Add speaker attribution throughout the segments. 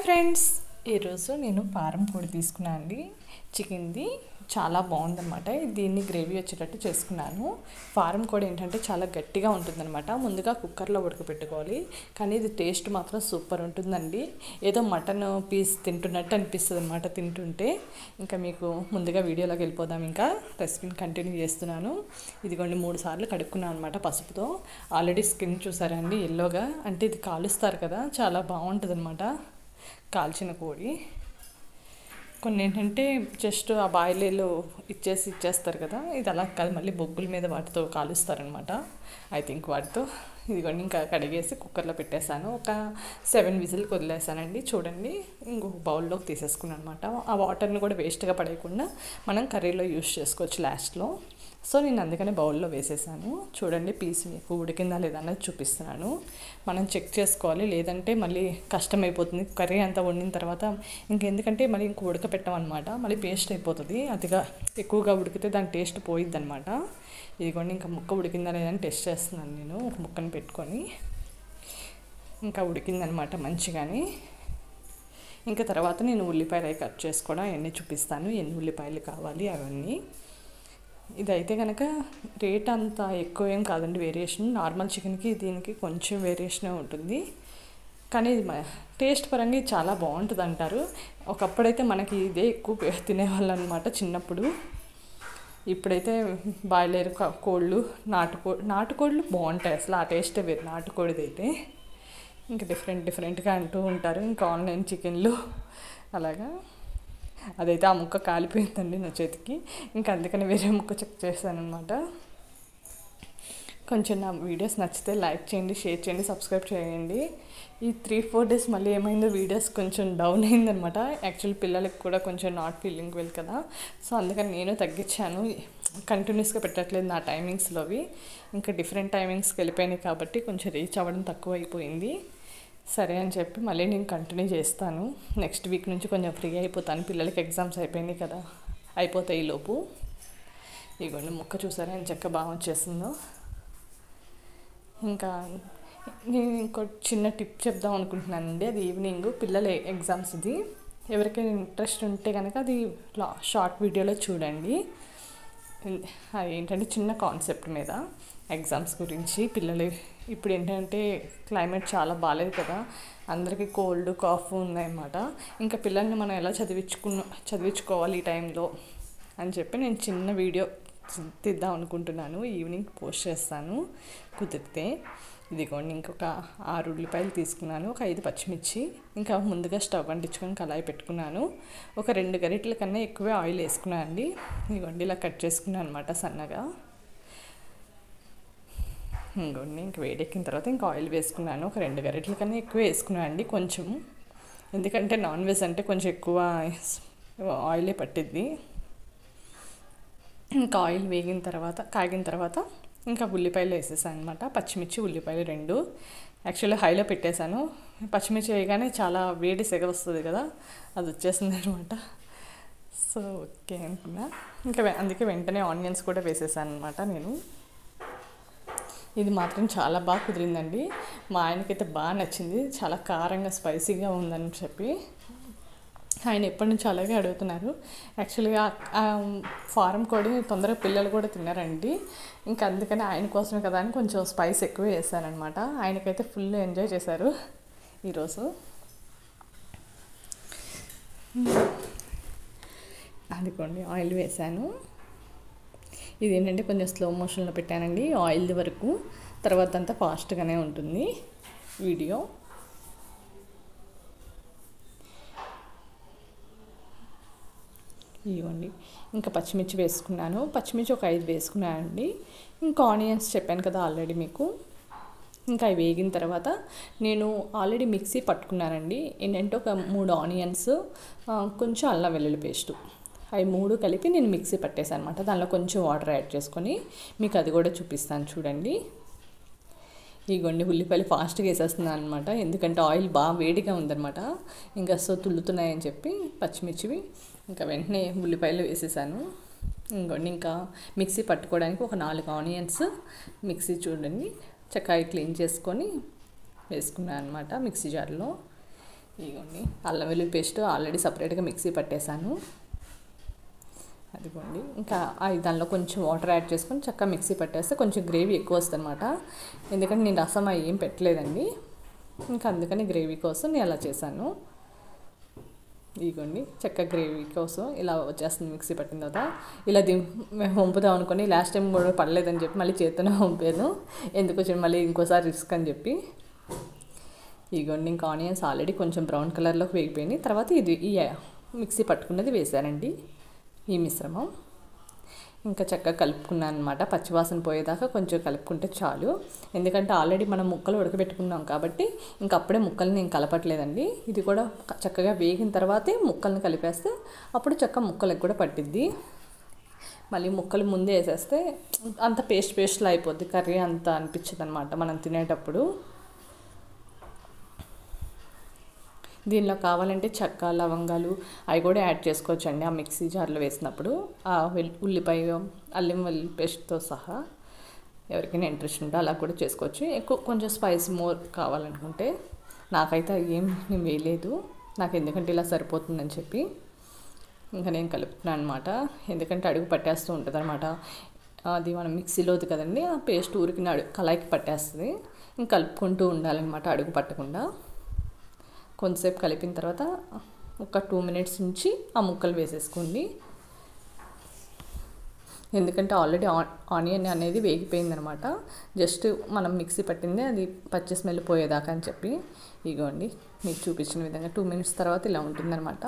Speaker 1: Friends, ఈరోజు నేను పారం కోడి తీసుకున్నాను అండి. చికెన్ది చాలా బాగుందన్నమాట. దీన్ని గ్రేవీ వచ్చేటట్టు చేసుకున్నాను. ఫారం కోడి ఏంటంటే చాలా గట్టిగా ఉంటుందన్నమాట. ముందుగా కుక్కర్లో ఉడకపెట్టుకోవాలి, కానీ ఇది టేస్ట్ మాత్రం సూపర్ ఉంటుందండి. ఏదో మటన్ పీస్ తింటున్నట్టు అనిపిస్తుంది అనమాట తింటుంటే. ఇంకా మీకు ముందుగా వీడియోలోకి వెళ్ళిపోదాం. ఇంకా రెసిపీని కంటిన్యూ చేస్తున్నాను. ఇదిగోండి 3 సార్లు కడుక్కున్నాను అనమాట పసుపుతో. ఆల్రెడీ స్కిన్ చూసారండి ఎల్లోగా, అంటే ఇది కాలుస్తారు కదా, చాలా బాగుంటుంది అనమాట కాల్చిన కోడి. కొన్ని ఏంటంటే జస్ట్ ఆ బాయిల్లో ఇచ్చేస్తారు కదా, ఇది అలా కాదు, మళ్ళీ బొగ్గుల మీద వాటితో కాలుస్తారనమాట. ఐ థింక్ వాటితో. ఇదిగోండి ఇంకా కడిగేసి కుక్కర్లో పెట్టేశాను. ఒక 7 విజిల్కి వదిలేసానండి. చూడండి, ఇంకొక బౌల్లోకి తీసేసుకున్నాను అనమాట. ఆ వాటర్ని కూడా వేస్ట్గా పడేయకుండా మనం కర్రీలో యూస్ చేసుకోవచ్చు లాస్ట్లో. సో నేను అందుకనే బౌల్లో వేసేసాను. చూడండి పీస్ మీకు ఉడికిందా లేదా అనేది చూపిస్తున్నాను. మనం చెక్ చేసుకోవాలి, లేదంటే మళ్ళీ కష్టమైపోతుంది కర్రీ అంతా వండిన తర్వాత. ఇంకెందుకంటే మళ్ళీ ఇంక ఉడకపెట్టామన్నమాట, మళ్ళీ పేస్ట్ అయిపోతుంది. అతిగా ఎక్కువగా ఉడికితే దాని టేస్ట్ పోయిద్ది అనమాట. ఇదిగోండి ఇంకా ముక్క ఉడికిందా లేదని టెస్ట్ చేస్తున్నాను నేను. ఒక ముక్కను పెట్టుకొని ఇంకా ఉడికిందనమాట మంచిగాని. ఇంకా తర్వాత నేను ఉల్లిపాయలు అవి కట్ చేసుకోవడం అవన్నీ చూపిస్తాను, ఎన్ని ఉల్లిపాయలు కావాలి అవన్నీ. ఇదైతే కనుక రేట్ అంత ఎక్కువ ఏం కాదండి, వేరియేషన్. నార్మల్ చికెన్కి దీనికి కొంచెం వేరియేషనే ఉంటుంది, కానీ ఇది టేస్ట్ పరంగా చాలా బాగుంటుంది అంటారు. ఒకప్పుడైతే మనకి ఇదే ఎక్కువ తినేవాళ్ళు అనమాట చిన్నప్పుడు. ఇప్పుడైతే బాయిలర్ కోళ్ళు, నాటుకోళ్ళు బాగుంటాయి అసలు. ఆ టేస్టే వేరు నాటుకోడిది అయితే. ఇంకా డిఫరెంట్గా అంటూ ఉంటారు ఇంకా ఆన్లైన్ చికెన్లు అలాగా. అదైతే ఆ ముక్క కాలిపోయిందండి నా చేతికి. ఇంకా అందుకని వేరే ముక్క చెక్ చేశాను అనమాట. కొంచెం నా వీడియోస్ నచ్చితే లైక్ చేయండి, షేర్ చేయండి, సబ్స్క్రైబ్ చేయండి. ఈ 3-4 డేస్ మళ్ళీ ఏమైందో వీడియోస్ కొంచెం డౌన్ అయిందనమాట. యాక్చువల్లీ పిల్లలకి కూడా కొంచెం నాట్ ఫీలింగ్ వెల్ కదా, సో అందుకని నేను తగ్గించాను. కంటిన్యూస్గా పెట్టట్లేదు నా టైమింగ్స్లోవి. ఇంకా డిఫరెంట్ టైమింగ్స్కి వెళ్ళిపోయినాయి కాబట్టి కొంచెం రీచ్ అవ్వడం తక్కువ అయిపోయింది. సరే అని చెప్పి మళ్ళీ నేను కంటిన్యూ చేస్తాను. నెక్స్ట్ వీక్ నుంచి కొంచెం ఫ్రీ అయిపోతాను. పిల్లలకి ఎగ్జామ్స్ అయిపోయినాయి కదా, అయిపోతాయి ఈలోపు. ఇదిగోండి ముక్క చూసారా ఎంత చక్కగా బాగా వచ్చేసిందో. ఇంకా నేను ఇంకో చిన్న టిప్ చెప్దాం అనుకుంటున్నానండి. అది ఈవినింగ్ పిల్లల ఎగ్జామ్స్ ఇది. ఎవరికైనా ఇంట్రెస్ట్ ఉంటే కనుక అది షార్ట్ వీడియోలో చూడండి. అది ఏంటంటే చిన్న కాన్సెప్ట్ మీద ఎగ్జామ్స్ గురించి. పిల్లలు ఇప్పుడు ఏంటంటే క్లైమేట్ చాలా బాగాలేదు కదా, అందరికీ కోల్డ్ కాఫ్ ఉందన్నమాట. ఇంకా పిల్లల్ని మనం ఎలా చదివించుకోవాలి ఈ టైంలో అని చెప్పి నేను చిన్న వీడియో తీద్దాం అనుకుంటున్నాను. ఈవినింగ్ పోస్ట్ చేస్తాను కుదిరితే. ఇదిగోండి ఇంకొక 6 ఉల్లిపాయలు తీసుకున్నాను, ఒక 5 పచ్చిమిర్చి. ఇంకా ముందుగా స్టవ్ అంటించుకొని కళాయి పెట్టుకున్నాను. ఒక 2 గరిటెల కన్నా ఎక్కువే ఆయిల్ వేసుకున్నాను అండి. ఇదిగోండి ఇలా కట్ చేసుకున్నాను అనమాట సన్నగా. ఇంకోండి ఇంక వేడెక్కిన తర్వాత ఇంకా ఆయిల్ వేసుకున్నాను. ఒక 2 గరిటెల కన్నా ఎక్కువ వేసుకున్నాను అండి కొంచెం, ఎందుకంటే నాన్ వెజ్ అంటే కొంచెం ఎక్కువ ఆయిలే పట్టిద్ది. ఇంకా ఆయిల్ కాగిన తర్వాత ఇంకా ఉల్లిపాయలు వేసేసాను అనమాట. పచ్చిమిర్చి ఉల్లిపాయలు 2 యాక్చువల్లీ హైలో పెట్టేశాను. పచ్చిమిర్చి వేయగానే చాలా వేడి సెగ వస్తుంది కదా, అది వచ్చేసింది అనమాట. సో ఓకే అనుకున్నా. ఇంకా అందుకే వెంటనే ఆనియన్స్ కూడా వేసేసాను అనమాట నేను. ఇది మాత్రం చాలా బాగా కుదిరిందండి. మా ఆయనకైతే బాగా నచ్చింది, చాలా కారంగా స్పైసీగా ఉందని చెప్పి. ఆయన ఎప్పటి నుంచి అలాగే అడుగుతున్నారు. యాక్చువల్గా ఫారం కోడి తొందరగా పిల్లలు కూడా తిన్నారండి. ఇంకా అందుకని ఆయన కోసమే కదా అని కొంచెం స్పైస్ ఎక్కువ వేసానమాట. ఆయనకైతే ఫుల్ ఎంజాయ్ చేశారు ఈరోజు. అదిగోండి ఆయిల్ వేసాను. ఇది ఏంటంటే కొంచెం స్లో మోషన్లో పెట్టానండి ఆయిల్ వరకు, తర్వాత అంతా ఫాస్ట్గానే ఉంటుంది వీడియో. ఇవ్వండి ఇంకా పచ్చిమిర్చి వేసుకున్నాను. పచ్చిమిర్చి ఒక 5 వేసుకున్నాను అండి. ఇంకా ఆనియన్స్ చెప్పాను కదా ఆల్రెడీ మీకు. ఇంకా అవి వేగిన తర్వాత నేను ఆల్రెడీ మిక్సీ పట్టుకున్నానండి. ఏంటంటే ఒక 3 ఆనియన్స్, కొంచెం అల్లం వెల్లుల్లి పేస్టు, అవి 3 కలిపి నేను మిక్సీ పట్టేసాను అనమాట. దానిలో కొంచెం వాటర్ యాడ్ చేసుకొని మీకు అది కూడా చూపిస్తాను చూడండి. ఇగోండి ఉల్లిపాయలు ఫాస్ట్గా వేసేస్తున్నాను అనమాట, ఎందుకంటే ఆయిల్ బాగా వేడిగా ఉందన్నమాట. ఇంకా సో తుల్లుతున్నాయని చెప్పి పచ్చిమిర్చివి ఇంకా వెంటనే ఉల్లిపాయలు వేసేసాను. ఇంకోండి ఇంకా మిక్సీ పట్టుకోవడానికి ఒక 4 ఆనియన్స్ మిక్సీ చూడండి చక్కగా క్లీన్ చేసుకొని వేసుకున్నాను అనమాట మిక్సీ జార్లో. ఇదిగోండి అల్లం వెల్లుల్లి పేస్ట్ ఆల్రెడీ సపరేట్గా మిక్సీ పట్టేశాను. అదిగోండి ఇంకా దానిలో కొంచెం వాటర్ యాడ్ చేసుకొని చక్కగా మిక్సీ పట్టేస్తే కొంచెం గ్రేవీ ఎక్కువ వస్తుంది అనమాట. ఎందుకంటే నేను రసం ఏం పెట్టలేదండి, ఇంకా అందుకని గ్రేవీ కోసం నేను అలా చేశాను. ఇదిగోండి చక్కగా గ్రేవీ కోసం ఇలా వచ్చేస్తుంది మిక్సీ పట్టిన తర్వాత. ఇలా వంపుదాం అనుకొని లాస్ట్ టైం కూడా పడలేదని చెప్పి మళ్ళీ చేత్తోనే వంపాను, ఎందుకు వచ్చి మళ్ళీ ఇంకోసారి రిస్క్ అని చెప్పి. ఇదిగోండి ఇంకా ఆనియన్స్ ఆల్రెడీ కొంచెం బ్రౌన్ కలర్లోకి వేగిపోయినాయి. తర్వాత ఈ మిక్సీ పట్టుకున్నది వేసానండి ఈ మిశ్రమం. ఇంకా చక్కగా కలుపుకున్నాను అనమాట. పచ్చివాసన పోయేదాకా కొంచెం కలుపుకుంటే చాలు, ఎందుకంటే ఆల్రెడీ మనం ముక్కలు ఉడకబెట్టుకున్నాం కాబట్టి ఇంకా అప్పుడే ముక్కల్ని నేను కలపట్లేదండి. ఇది కూడా చక్కగా వేగిన తర్వాతే ముక్కల్ని కలిపేస్తే అప్పుడు చక్కగా ముక్కలకు కూడా పట్టిద్ది. మళ్ళీ ముక్కలు ముందే వేసేస్తే అంత పేస్ట్లా అయిపోద్ది, కర్రీ అంత అనిపించదు అనమాట మనం తినేటప్పుడు. దీనిలో కావాలంటే చెక్క లవంగాలు అవి కూడా యాడ్ చేసుకోవచ్చు అండి ఆ మిక్సీ జార్లో వేసినప్పుడు, ఆ ఉల్లిపాయ అల్లం వెల్లుల్లి పేస్ట్తో సహా. ఎవరికైనా ఇంట్రెస్ట్ ఉంటే అలా కూడా చేసుకోవచ్చు. ఎక్కువ కొంచెం స్పైసీ మోర్ కావాలనుకుంటే. నాకైతే ఏం నేను వేయలేదు, నాకు ఎందుకంటే ఇలా సరిపోతుందని చెప్పి ఇంకా నేను కలుపుతున్నాను అనమాట. ఎందుకంటే అడుగు పట్టేస్తూ ఉంటుంది అనమాట, అది మనం మిక్సీలోది కదండి, ఆ పేస్ట్ ఊరికి కళాయికి పట్టేస్తుంది. ఇంకా కలుపుకుంటూ ఉండాలన్నమాట అడుగు పట్టకుండా. కొంతసేపు కలిపిన తర్వాత ఒక 2 minutes నుంచి ఆ ముక్కలు వేసేసుకోండి, ఎందుకంటే ఆల్రెడీ ఆనియన్ అనేది వేగిపోయిందనమాట. జస్ట్ మనం మిక్సీ పట్టిందే అది పచ్చి స్మెల్ పోయేదాకా అని చెప్పి. ఇగోండి మీకు చూపించిన విధంగా 2 minutes తర్వాత ఇలా ఉంటుందన్నమాట.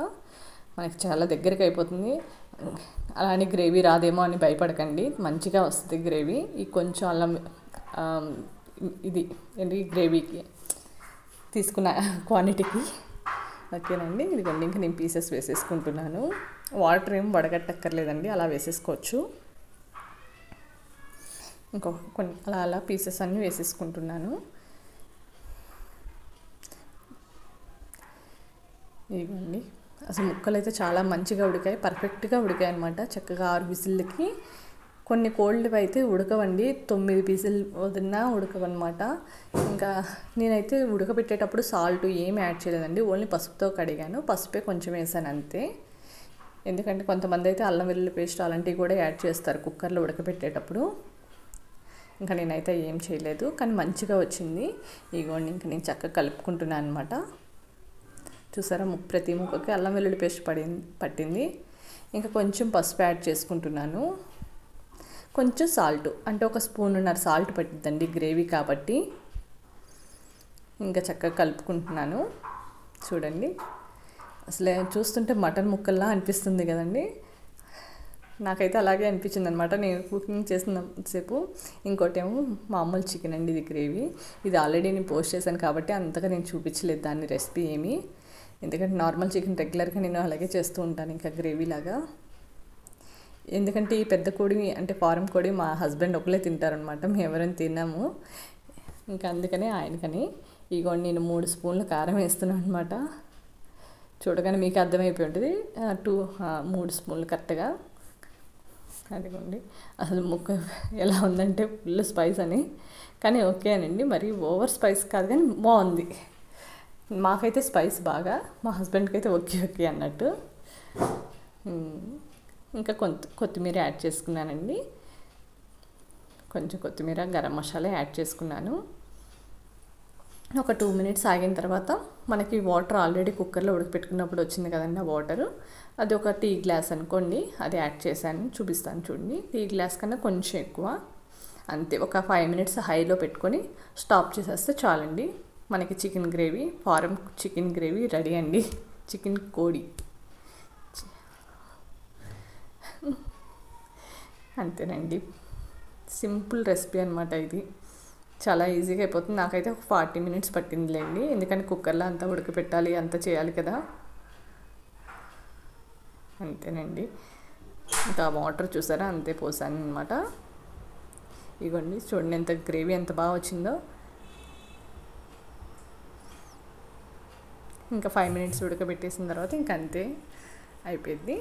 Speaker 1: మనకి చాలా దగ్గరికి అయిపోతుంది. అలానే గ్రేవీ రాదేమో అని భయపడకండి, మంచిగా వస్తుంది గ్రేవీ. ఈ కొంచెం అల్లం ఇది ఏంటి గ్రేవీకి తీసుకున్న క్వాంటిటీకి. ఓకేనండి, ఇదిగోండి ఇంకా నేను పీసెస్ వేసేసుకుంటున్నాను. వాటర్ ఏం వడగట్టక్కర్లేదండి, అలా వేసేసుకోవచ్చు. ఇంకో కొన్ని అలా పీసెస్ అన్నీ వేసేసుకుంటున్నాను. ఇదిగోండి అసలు ముక్కలు అయితే చాలా మంచిగా ఉడికాయి, పర్ఫెక్ట్గా ఉడికాయి అనమాట. చక్కగా 6 విజిల్కి. కొన్ని కోల్డ్వి అయితే ఉడకవండి, 9 విజిల్ వదిలినా ఉడకవన్నమాట. ఇంకా నేనైతే ఉడకబెట్టేటప్పుడు సాల్ట్ ఏమి యాడ్ చేయలేదండి, ఓన్లీ పసుపుతో కడిగాను. పసుపే కొంచెం వేసాను అంతే, ఎందుకంటే కొంతమంది అయితే అల్లం వెల్లుల్లి పేస్ట్ అలాంటివి కూడా యాడ్ చేస్తారు కుక్కర్లో ఉడకబెట్టేటప్పుడు. ఇంకా నేనైతే ఏం చేయలేదు, కానీ మంచిగా వచ్చింది. ఇగోండి ఇంకా నేను చక్కగా కలుపుకుంటున్నాను అనమాట. చూసారా ప్రతి ముక్కకి అల్లం వెల్లుల్లి పేస్ట్ పట్టింది. ఇంకా కొంచెం పసుపు యాడ్ చేసుకుంటున్నాను, కొంచెం సాల్ట్ అంటే 1 స్పూన్ సాల్ట్ పట్టిద్దండి గ్రేవీ కాబట్టి. ఇంకా చక్కగా కలుపుకుంటున్నాను. చూడండి అసలు చూస్తుంటే మటన్ ముక్కల్లా అనిపిస్తుంది కదండి, నాకైతే అలాగే అనిపించింది అనమాట నేను కుకింగ్ చేసినంతసేపు. ఇంకోటి ఏమో మామూలు చికెన్ అండి, ఇది గ్రేవీ. ఇది ఆల్రెడీ నేను పోస్ట్ చేశాను కాబట్టి అంతగా నేను చూపించలేదు దాన్ని రెసిపీ ఏమి, ఎందుకంటే నార్మల్ చికెన్ రెగ్యులర్గా నేను అలాగే చేస్తూ ఉంటాను ఇంకా గ్రేవీ లాగా. ఎందుకంటే ఈ పెద్ద కోడి అంటే ఫారం కోడి మా హస్బెండ్ ఒకలే తింటారనమాట, మేము ఎవరైనా తిన్నాము, ఇంకా అందుకనే ఆయనకని. ఇగోండి నేను 3 స్పూన్లు కారం వేస్తున్నాను అనమాట. చూడగానే మీకు అర్థమైపోయి ఉంటుంది, 3 స్పూన్లు కరెక్ట్గా. అదిగోండి అసలు ముక్క ఎలా ఉందంటే ఫుల్ స్పైస్ అని, కానీ ఓకే అనండి, మరి ఓవర్ స్పైస్ కాదు కానీ బాగుంది. మాకైతే స్పైస్ బాగా, మా హస్బెండ్కి అయితే ఓకే ఓకే అన్నట్టు. ఇంకా కొత్తిమీర యాడ్ చేసుకున్నానండి, కొంచెం కొత్తిమీర గరం మసాలా యాడ్ చేసుకున్నాను. ఒక 2 minutes ఆగిన తర్వాత మనకి వాటర్ ఆల్రెడీ కుక్కర్లో ఉడకపెట్టుకున్నప్పుడు వచ్చింది కదండి ఆ వాటరు, అది ఒక టీ గ్లాస్ అనుకోండి, అది యాడ్ చేశాను. చూపిస్తాను చూడండి, టీ గ్లాస్ కన్నా కొంచెం ఎక్కువ అంతే. ఒక 5 minutes హైలో పెట్టుకొని స్టాప్ చేసేస్తే చాలండి, మనకి chicken gravy, farm chicken gravy ready అండి. చికెన్ కోడి అంతేనండి, సింపుల్ రెసిపీ అనమాట ఇది, చాలా ఈజీగా అయిపోతుంది. నాకైతే ఒక 40 minutes పట్టిందిలేండి, ఎందుకంటే కుక్కర్లో అంతా ఉడకపెట్టాలి అంతా చేయాలి కదా. అంతేనండి, ఇంకా వాటర్ చూసారా అంతే పోసాను అనమాట. ఇగోండి చూడండి ఎంత గ్రేవీ ఎంత బాగా వచ్చిందో. ఇంకా 5 minutes ఉడకబెట్టేసిన తర్వాత ఇంక అంతే అయిపోయింది.